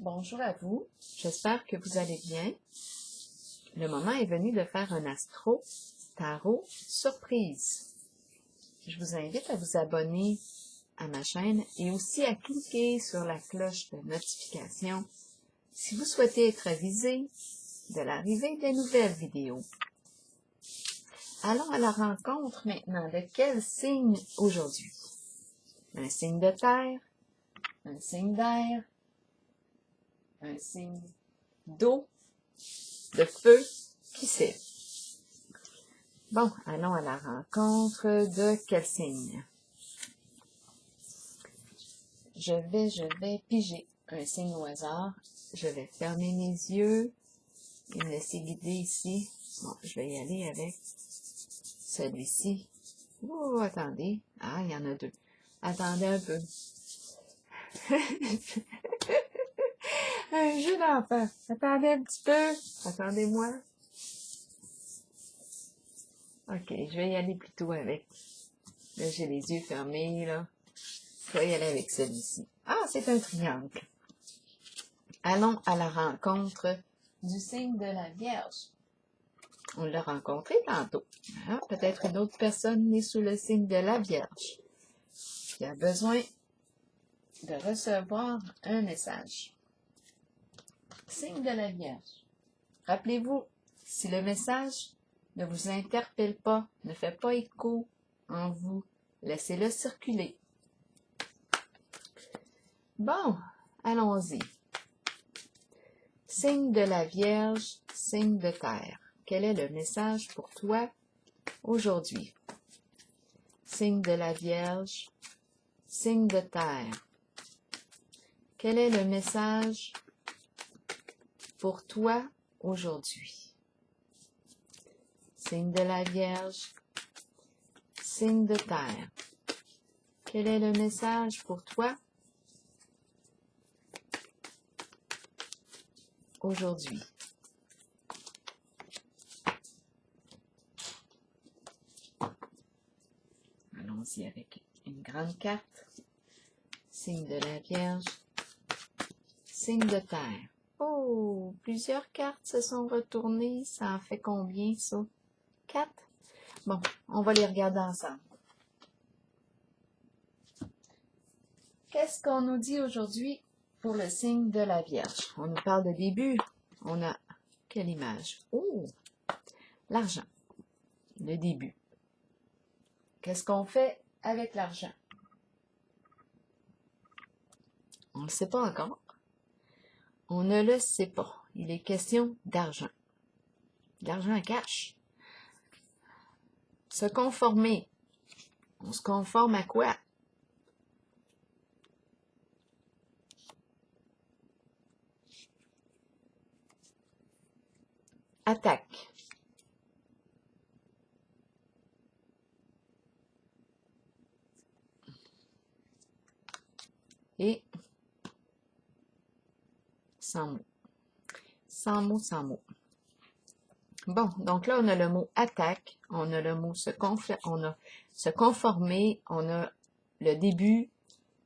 Bonjour à vous, j'espère que vous allez bien. Le moment est venu de faire un astro tarot surprise. Je vous invite à vous abonner à ma chaîne et aussi à cliquer sur la cloche de notification si vous souhaitez être avisé de l'arrivée des nouvelles vidéos. Allons à la rencontre maintenant de quel signe aujourd'hui? Un signe de terre, un signe d'air, un signe d'eau, de feu, qui sait? Bon, allons à la rencontre de quel signe? Je vais piger un signe au hasard. Je vais fermer mes yeux et me laisser guider ici. Bon, je vais y aller avec celui-ci. Oh, attendez. Ah, il y en a deux. Attendez un peu. Un jeu d'enfant. Attendez un petit peu. Attendez-moi. Ok, je vais y aller plutôt avec. Là, j'ai les yeux fermés, là. Je vais y aller avec celui-ci. Ah, c'est un triangle. Allons à la rencontre du signe de la Vierge. On l'a rencontré tantôt. Ah, peut-être une autre personne née sous le signe de la Vierge qui a besoin de recevoir un message. Signe de la Vierge. Rappelez-vous, si le message ne vous interpelle pas, ne fait pas écho en vous, laissez-le circuler. Bon, allons-y. Signe de la Vierge, signe de terre. Quel est le message pour toi aujourd'hui? Signe de la Vierge, signe de terre. Quel est le message pour toi aujourd'hui? Signe de la Vierge, signe de terre. Quel est le message pour toi aujourd'hui? Allons-y avec une grande carte. Signe de la Vierge, signe de terre. Oh, plusieurs cartes se sont retournées. Ça en fait combien, ça? 4? Bon, on va les regarder ensemble. Qu'est-ce qu'on nous dit aujourd'hui pour le signe de la Vierge? On nous parle de début. On a quelle image? Oh, l'argent. Le début. Qu'est-ce qu'on fait avec l'argent? On ne le sait pas encore. On ne le sait pas. Il est question d'argent. L'argent cash. Se conformer. On se conforme à quoi? Attaque. Et sans mots. Sans mots, sans mots. Bon, donc là, on a le mot attaque, on a le mot on a se conformer, on a le début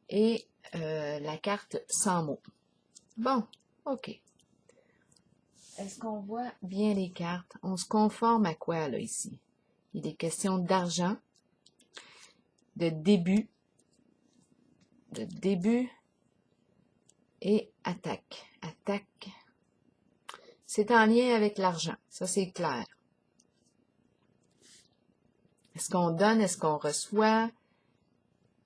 et la carte sans mots. Bon, ok. Est-ce qu'on voit bien les cartes? On se conforme à quoi, là, ici? Il est question d'argent, de début et attaque. Attaque. C'est en lien avec l'argent, ça c'est clair. Est-ce qu'on donne, est-ce qu'on reçoit,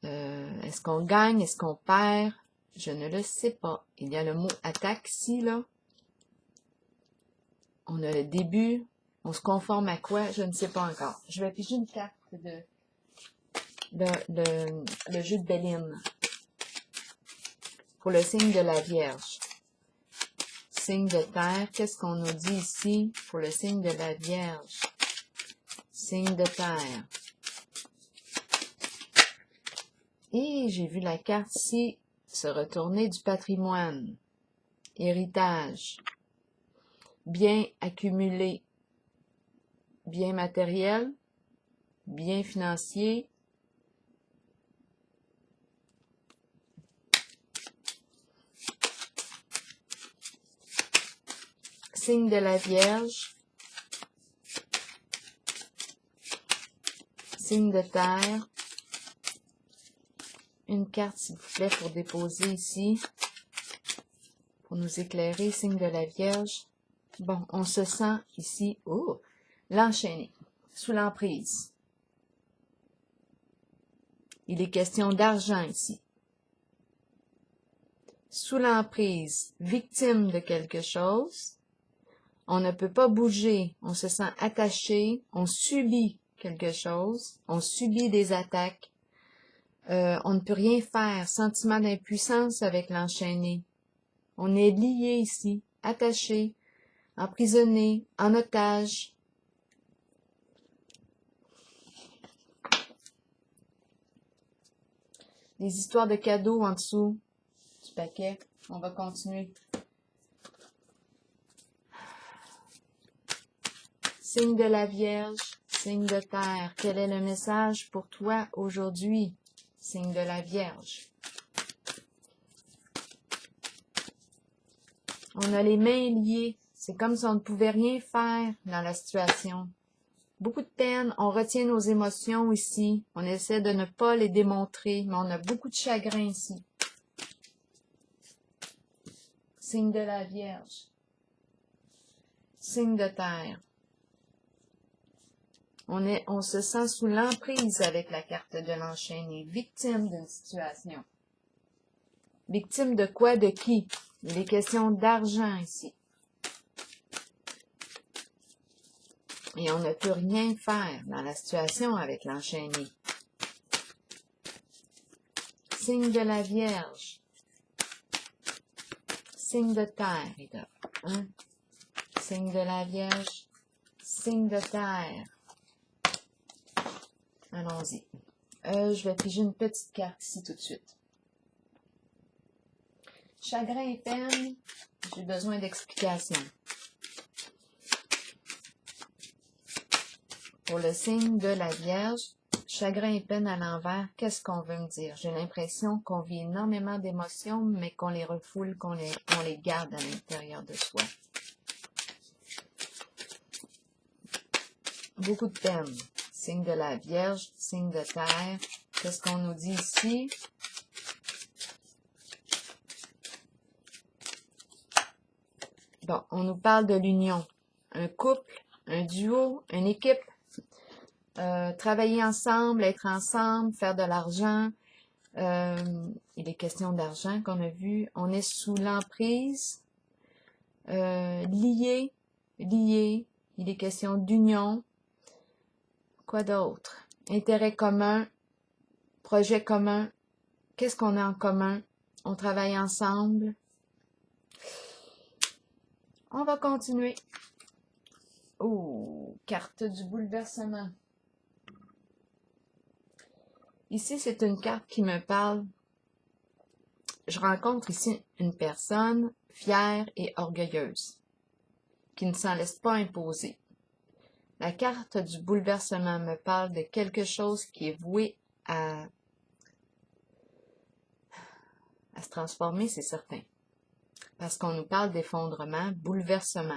est-ce qu'on gagne, est-ce qu'on perd? Je ne le sais pas. Il y a le mot attaque ici, là. On a le début, on se conforme à quoi? Je ne sais pas encore. Je vais piger une carte de le jeu de Béline pour le signe de la Vierge. Signe de terre, qu'est-ce qu'on nous dit ici pour le signe de la Vierge? Signe de terre. Et j'ai vu la carte ici se retourner du patrimoine, héritage, bien accumulé, bien matériel, bien financier, Signe de la Vierge. Signe de terre. Une carte, s'il vous plaît, pour déposer ici. Pour nous éclairer, signe de la Vierge. Bon, on se sent ici, oh, l'enchaîner, sous l'emprise. Il est question d'argent ici. Sous l'emprise, victime de quelque chose. On ne peut pas bouger, on se sent attaché, on subit quelque chose, on subit des attaques. On ne peut rien faire, sentiment d'impuissance avec l'enchaîné. On est lié ici, attaché, emprisonné, en otage. Des histoires de cadeaux en dessous du paquet. On va continuer. Signe de la Vierge, signe de terre. Quel est le message pour toi aujourd'hui? Signe de la Vierge. On a les mains liées. C'est comme si on ne pouvait rien faire dans la situation. Beaucoup de peine, on retient nos émotions ici. On essaie de ne pas les démontrer, mais on a beaucoup de chagrin ici. Signe de la Vierge. Signe de terre. On se sent sous l'emprise avec la carte de l'enchaîné, victime d'une situation. Victime de quoi, de qui? Il est question d'argent ici. Et on ne peut rien faire dans la situation avec l'enchaîné. Signe de la Vierge. Signe de terre, et là, hein? Signe de la Vierge. Signe de terre. Allons-y. Je vais piger une petite carte ici tout de suite. Chagrin et peine, j'ai besoin d'explications. Pour le signe de la Vierge, chagrin et peine à l'envers, qu'est-ce qu'on veut me dire? J'ai l'impression qu'on vit énormément d'émotions, mais qu'on les refoule, qu'on les garde à l'intérieur de soi. Beaucoup de peine. Signe de la Vierge, signe de terre. Qu'est-ce qu'on nous dit ici? Bon, on nous parle de l'union. Un couple, un duo, une équipe. Travailler ensemble, être ensemble, faire de l'argent. Il est question d'argent qu'on a vu. On est sous l'emprise. Lié. Il est question d'union. Quoi d'autre? Intérêt commun, projet commun. Qu'est-ce qu'on a en commun? On travaille ensemble. On va continuer. Oh, carte du bouleversement. Ici, c'est une carte qui me parle. Je rencontre ici une personne fière et orgueilleuse, qui ne s'en laisse pas imposer. La carte du bouleversement me parle de quelque chose qui est voué à se transformer, c'est certain. Parce qu'on nous parle d'effondrement, bouleversement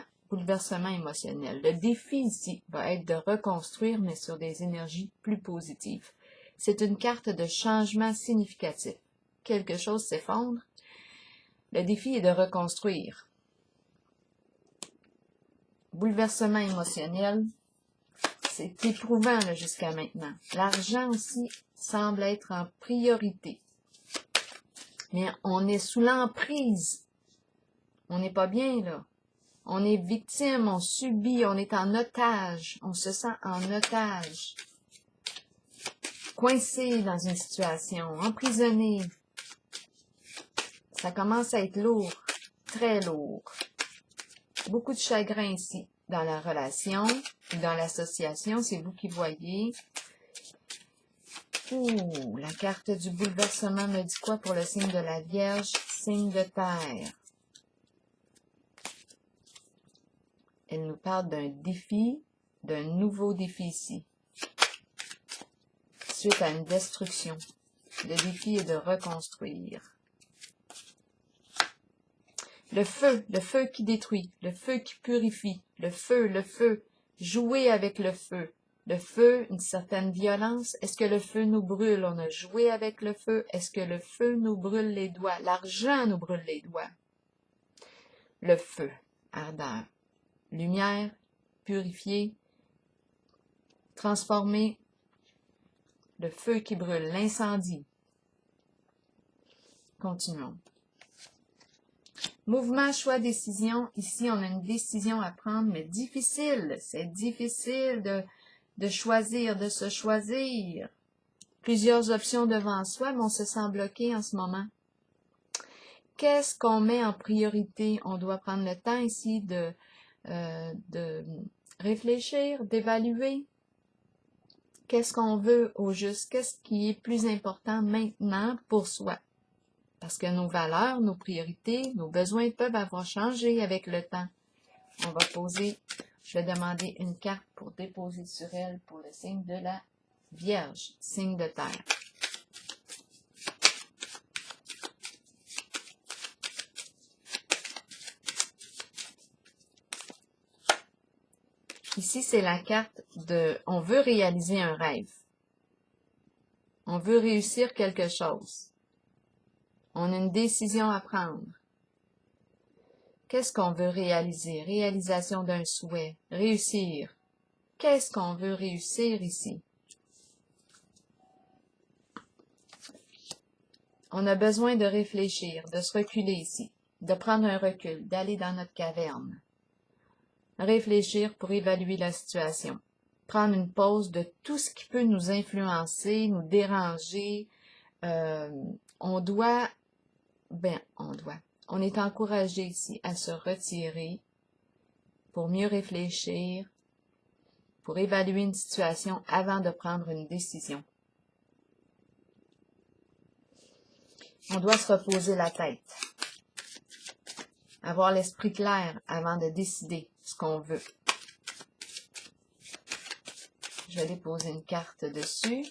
émotionnel. Le défi ici va être de reconstruire, mais sur des énergies plus positives. C'est une carte de changement significatif. Quelque chose s'effondre. Le défi est de reconstruire. Bouleversement émotionnel, c'est éprouvant jusqu'à maintenant. L'argent aussi semble être en priorité. Mais on est sous l'emprise. On n'est pas bien, là. On est victime, on subit, on est en otage. On se sent en otage. Coincé dans une situation, emprisonné. Ça commence à être lourd, très lourd. Beaucoup de chagrin ici, dans la relation, dans l'association, c'est vous qui voyez. Ouh, la carte du bouleversement me dit quoi pour le signe de la Vierge, signe de terre? Elle nous parle d'un défi, d'un nouveau défi ici. Suite à une destruction. Le défi est de reconstruire. Le feu qui détruit, le feu qui purifie, le feu, jouer avec le feu, une certaine violence. Est-ce que le feu nous brûle? On a joué avec le feu. Est-ce que le feu nous brûle les doigts? L'argent nous brûle les doigts. Le feu, ardeur, lumière, purifier, transformer, le feu qui brûle, l'incendie. Continuons. Mouvement, choix, décision. Ici, on a une décision à prendre, mais difficile. C'est difficile de choisir, de se choisir. Plusieurs options devant soi, mais on se sent bloqué en ce moment. Qu'est-ce qu'on met en priorité? On doit prendre le temps ici de réfléchir, d'évaluer. Qu'est-ce qu'on veut au juste? Qu'est-ce qui est plus important maintenant pour soi? Parce que nos valeurs, nos priorités, nos besoins peuvent avoir changé avec le temps. On va poser, je vais demander une carte pour déposer sur elle pour le signe de la Vierge, signe de terre. Ici, c'est la carte de « On veut réaliser un rêve ». On veut réussir quelque chose. On a une décision à prendre. Qu'est-ce qu'on veut réaliser? Réalisation d'un souhait. Réussir. Qu'est-ce qu'on veut réussir ici? On a besoin de réfléchir, de se reculer ici, de prendre un recul, d'aller dans notre caverne. Réfléchir pour évaluer la situation. Prendre une pause de tout ce qui peut nous influencer, nous déranger. On est encouragé ici à se retirer pour mieux réfléchir, pour évaluer une situation avant de prendre une décision. On doit se reposer la tête, avoir l'esprit clair avant de décider ce qu'on veut. Je vais déposer une carte dessus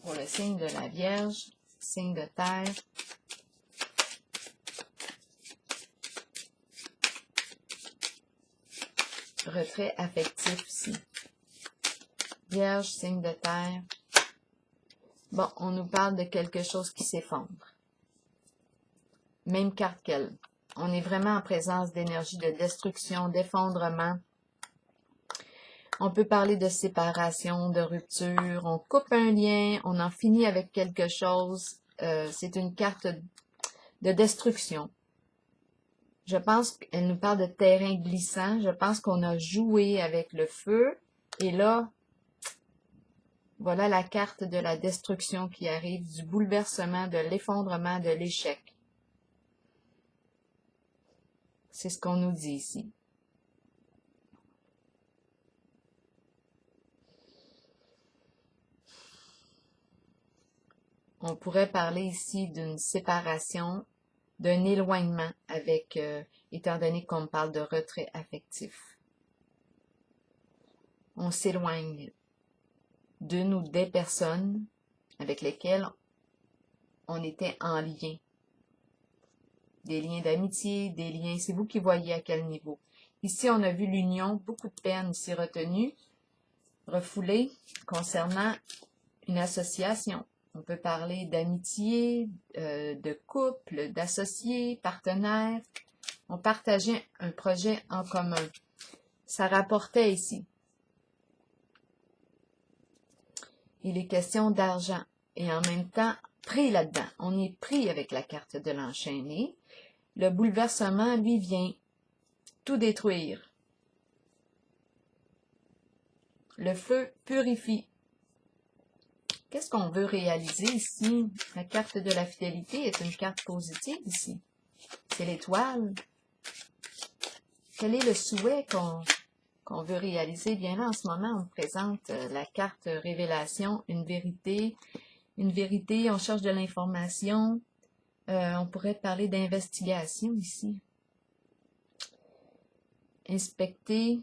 pour le signe de la Vierge, signe de terre. Retrait affectif ici. Vierge, signe de terre. Bon, on nous parle de quelque chose qui s'effondre. Même carte qu'elle. On est vraiment en présence d'énergie de destruction, d'effondrement. On peut parler de séparation, de rupture. On coupe un lien, on en finit avec quelque chose. C'est une carte de destruction. Je pense qu'elle nous parle de terrain glissant. Je pense qu'on a joué avec le feu. Et là, voilà la carte de la destruction qui arrive, du bouleversement, de l'effondrement, de l'échec. C'est ce qu'on nous dit ici. On pourrait parler ici d'une séparation, d'un éloignement avec, étant donné qu'on parle de retrait affectif. On s'éloigne d'une ou des personnes avec lesquelles on était en lien. Des liens d'amitié, des liens, c'est vous qui voyez à quel niveau. Ici, on a vu l'union, beaucoup de peine ici retenue, refoulée, concernant une association. On peut parler d'amitié, de couple, d'associés, partenaires. On partageait un projet en commun. Ça rapportait ici. Il est question d'argent et en même temps pris là-dedans. On est pris avec la carte de l'enchaîné. Le bouleversement, lui, vient tout détruire. Le feu purifie. Qu'est-ce qu'on veut réaliser ici? La carte de la fidélité est une carte positive ici. C'est l'étoile. Quel est le souhait qu'on veut réaliser? Bien là, en ce moment, on présente la carte révélation, une vérité, on cherche de l'information. On pourrait parler d'investigation ici. Inspecter,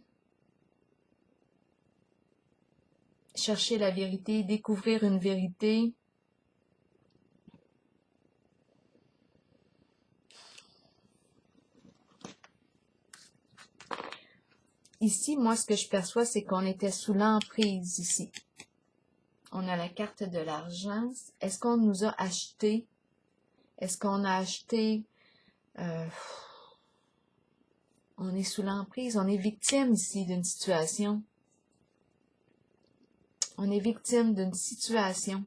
chercher la vérité, découvrir une vérité. ici, moi, ce que je perçois, c'est qu'on était sous l'emprise ici. On a la carte de l'argent. Est-ce qu'on nous a acheté? Est-ce qu'on a acheté... on est sous l'emprise. On est victime ici d'une situation. On est victime d'une situation.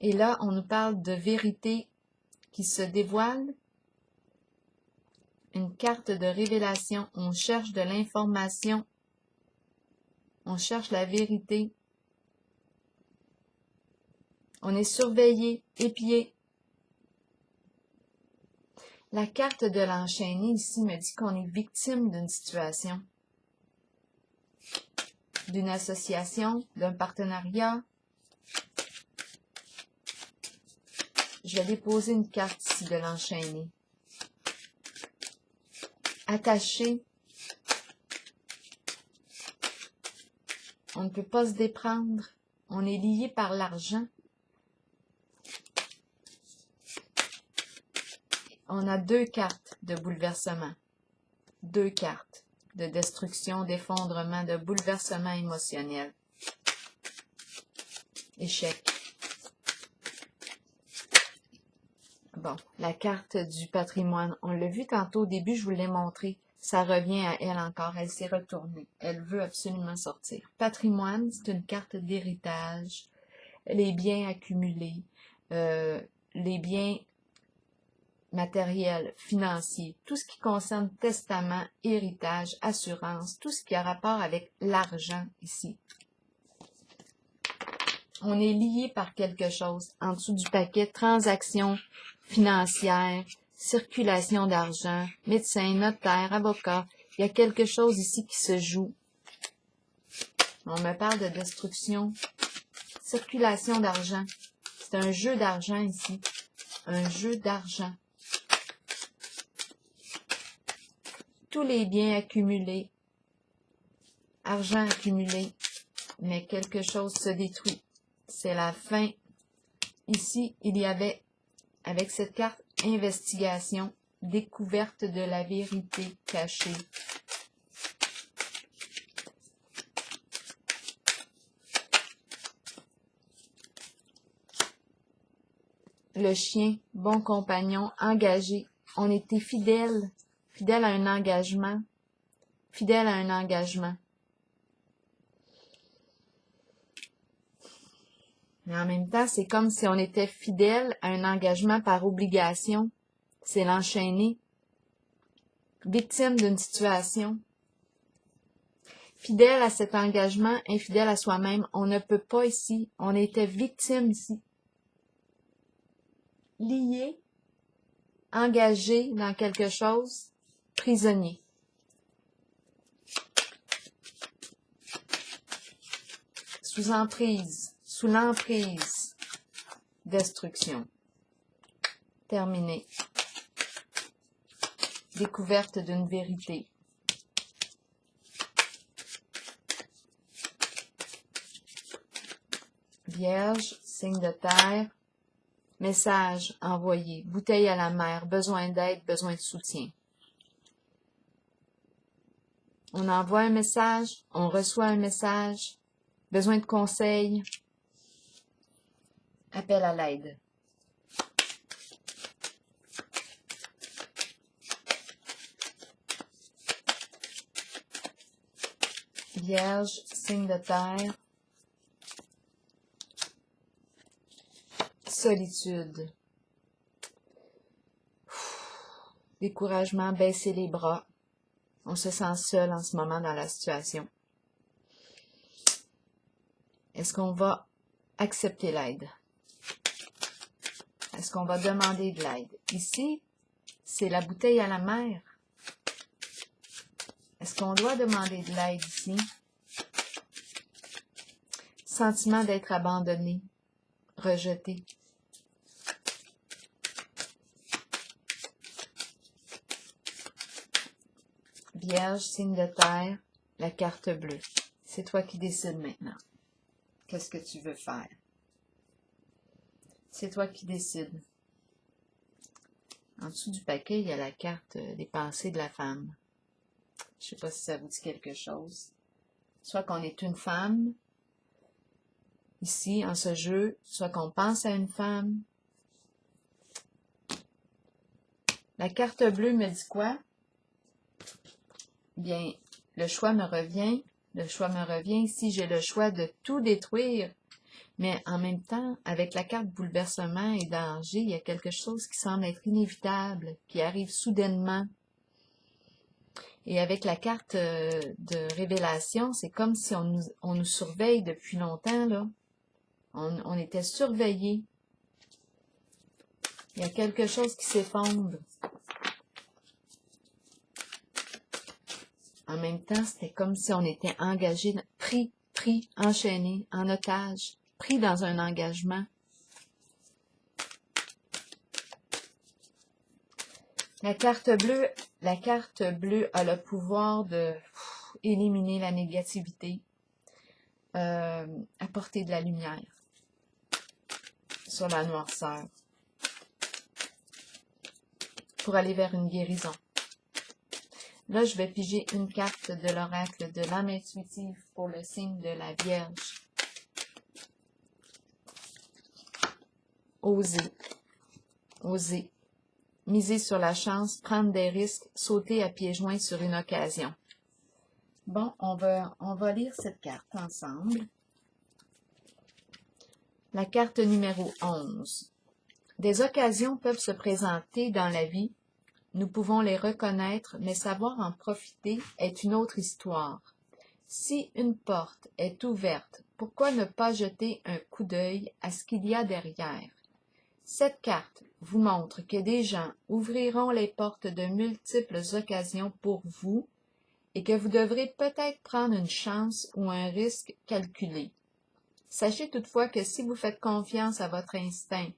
Et là, on nous parle de vérité qui se dévoile. Une carte de révélation. On cherche de l'information. On cherche la vérité. On est surveillé, épié. La carte de l'enchaîné ici me dit qu'on est victime d'une situation, d'une association, d'un partenariat. Je vais déposer une carte ici de l'enchaîné. Attaché. On ne peut pas se déprendre. On est lié par l'argent. On a 2 cartes de bouleversement. 2 cartes de destruction, d'effondrement, de bouleversement émotionnel. Échec. Bon, la carte du patrimoine. On l'a vu tantôt au début, je vous l'ai montré. Ça revient à elle encore. Elle s'est retournée. Elle veut absolument sortir. Patrimoine, c'est une carte d'héritage. Les biens accumulés, les biens matériels, financiers, tout ce qui concerne testament, héritage, assurance, tout ce qui a rapport avec l'argent ici. On est lié par quelque chose. En dessous du paquet, transactions financières, circulation d'argent, médecin, notaire, avocat. Il y a quelque chose ici qui se joue. On me parle de destruction, circulation d'argent. C'est un jeu d'argent ici. Un jeu d'argent. Tous les biens accumulés, argent accumulé, mais quelque chose se détruit. C'est la fin. Ici, il y avait, avec cette carte, investigation, découverte de la vérité cachée. Le chien, bon compagnon, engagé. On était fidèle, fidèle à un engagement, fidèle à un engagement. Mais en même temps, c'est comme si on était fidèle à un engagement par obligation. C'est l'enchaîné. Victime d'une situation. Fidèle à cet engagement, infidèle à soi-même. On ne peut pas ici. On était victime ici. Lié, engagé dans quelque chose, prisonnier. Sous emprise, sous l'emprise, destruction. Terminé. Découverte d'une vérité. Vierge, signe de terre, message envoyé, bouteille à la mer, besoin d'aide, besoin de soutien. On envoie un message, on reçoit un message, besoin de conseils, appel à l'aide. Vierge, signe de terre, solitude, découragement, baisser les bras. On se sent seul en ce moment dans la situation. Est-ce qu'on va accepter l'aide? Est-ce qu'on va demander de l'aide? Ici, c'est la bouteille à la mer. Est-ce qu'on doit demander de l'aide ici? Sentiment d'être abandonné, rejeté. Vierge, signe de terre, la carte bleue. C'est toi qui décides maintenant. Qu'est-ce que tu veux faire? C'est toi qui décides. En dessous du paquet, il y a la carte des pensées de la femme. Je ne sais pas si ça vous dit quelque chose. Soit qu'on est une femme, ici, en ce jeu, soit qu'on pense à une femme. La carte bleue me dit quoi? Bien, le choix me revient. Le choix me revient. Ici, j'ai le choix de tout détruire. Mais en même temps, avec la carte bouleversement et danger, il y a quelque chose qui semble être inévitable, qui arrive soudainement. Et avec la carte de révélation, c'est comme si on nous surveille depuis longtemps, là. On était surveillés. Il y a quelque chose qui s'effondre. En même temps, c'était comme si on était engagé, pris, enchaîné, en otage, pris dans un engagement. La carte bleue a le pouvoir de éliminer la négativité, apporter de la lumière sur la noirceur, pour aller vers une guérison. Là, je vais piger une carte de l'oracle de l'âme intuitive pour le signe de la Vierge. Oser, oser, miser sur la chance, prendre des risques, sauter à pieds joints sur une occasion. Bon, on va lire cette carte ensemble. La carte numéro 11. Des occasions peuvent se présenter dans la vie. Nous pouvons les reconnaître, mais savoir en profiter est une autre histoire. Si une porte est ouverte, pourquoi ne pas jeter un coup d'œil à ce qu'il y a derrière? Cette carte vous montre que des gens ouvriront les portes de multiples occasions pour vous et que vous devrez peut-être prendre une chance ou un risque calculé. Sachez toutefois que si vous faites confiance à votre instinct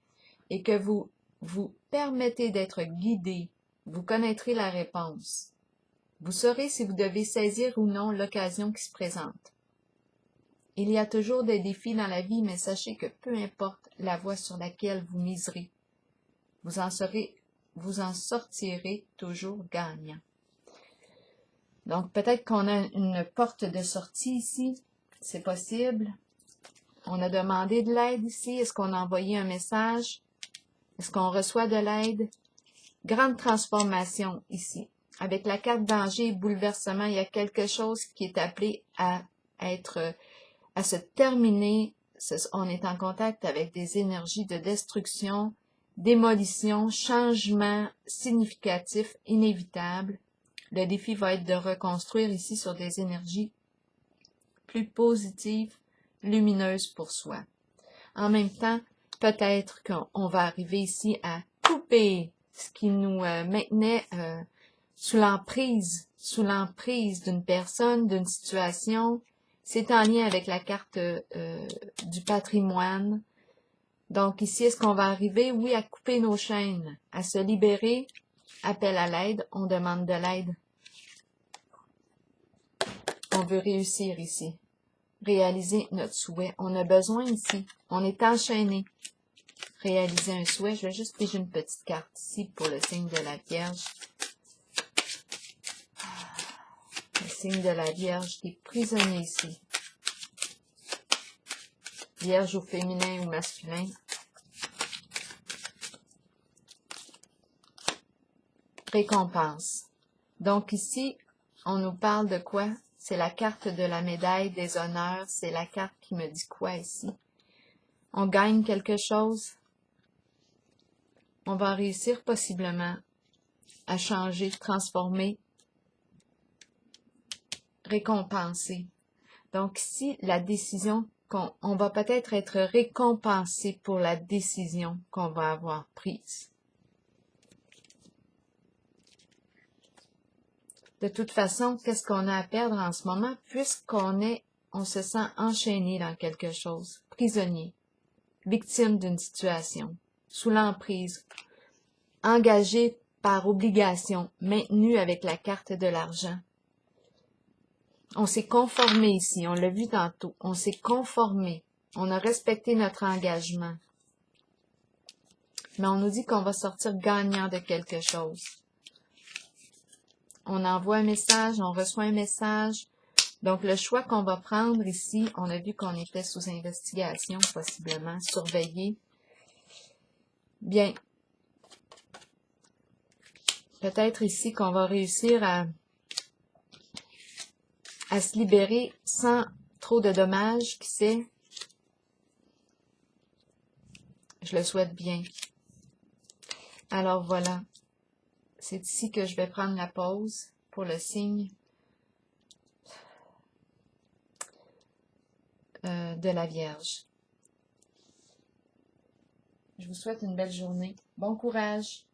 et que vous vous permettez d'être guidé, vous connaîtrez la réponse. Vous saurez si vous devez saisir ou non l'occasion qui se présente. Il y a toujours des défis dans la vie, mais sachez que peu importe la voie sur laquelle vous miserez, vous en sortirez toujours gagnant. Donc, peut-être qu'on a une porte de sortie ici, c'est possible. On a demandé de l'aide ici, est-ce qu'on a envoyé un message? Est-ce qu'on reçoit de l'aide? Grande transformation ici. Avec la carte danger et bouleversement, il y a quelque chose qui est appelé à se terminer. On est en contact avec des énergies de destruction, démolition, changement significatif, inévitable. Le défi va être de reconstruire ici sur des énergies plus positives, lumineuses pour soi. En même temps, peut-être qu'on va arriver ici à couper ce qui nous maintenait sous l'emprise d'une personne, d'une situation. C'est en lien avec la carte du patrimoine. Donc ici, est-ce qu'on va arriver, oui, à couper nos chaînes, à se libérer? Appel à l'aide, on demande de l'aide. On veut réussir ici, réaliser notre souhait. On a besoin ici, on est enchaîné. Réaliser un souhait, je vais juste piger une petite carte ici pour le signe de la Vierge. Le signe de la Vierge qui est prisonnier ici. Vierge au féminin ou masculin. Récompense. Donc ici, on nous parle de quoi? C'est la carte de la médaille des honneurs. C'est la carte qui me dit quoi ici? On gagne quelque chose. On va réussir possiblement à changer, transformer, récompenser. Donc ici, la décision on va peut-être être récompensé pour la décision qu'on va avoir prise. De toute façon, qu'est-ce qu'on a à perdre en ce moment on se sent enchaîné dans quelque chose, prisonnier, victime d'une situation, sous l'emprise, engagé par obligation, maintenu avec la carte de l'argent. On s'est conformé ici, on l'a vu tantôt, on s'est conformé, on a respecté notre engagement. Mais on nous dit qu'on va sortir gagnant de quelque chose. on envoie un message, on reçoit un message. Donc, le choix qu'on va prendre ici, on a vu qu'on était sous investigation, possiblement, surveillé. Bien. Peut-être ici qu'on va réussir à se libérer sans trop de dommages, qui sait. Je le souhaite bien. Alors voilà. C'est ici que je vais prendre la pause pour le signe de la Vierge. Je vous souhaite une belle journée. Bon courage!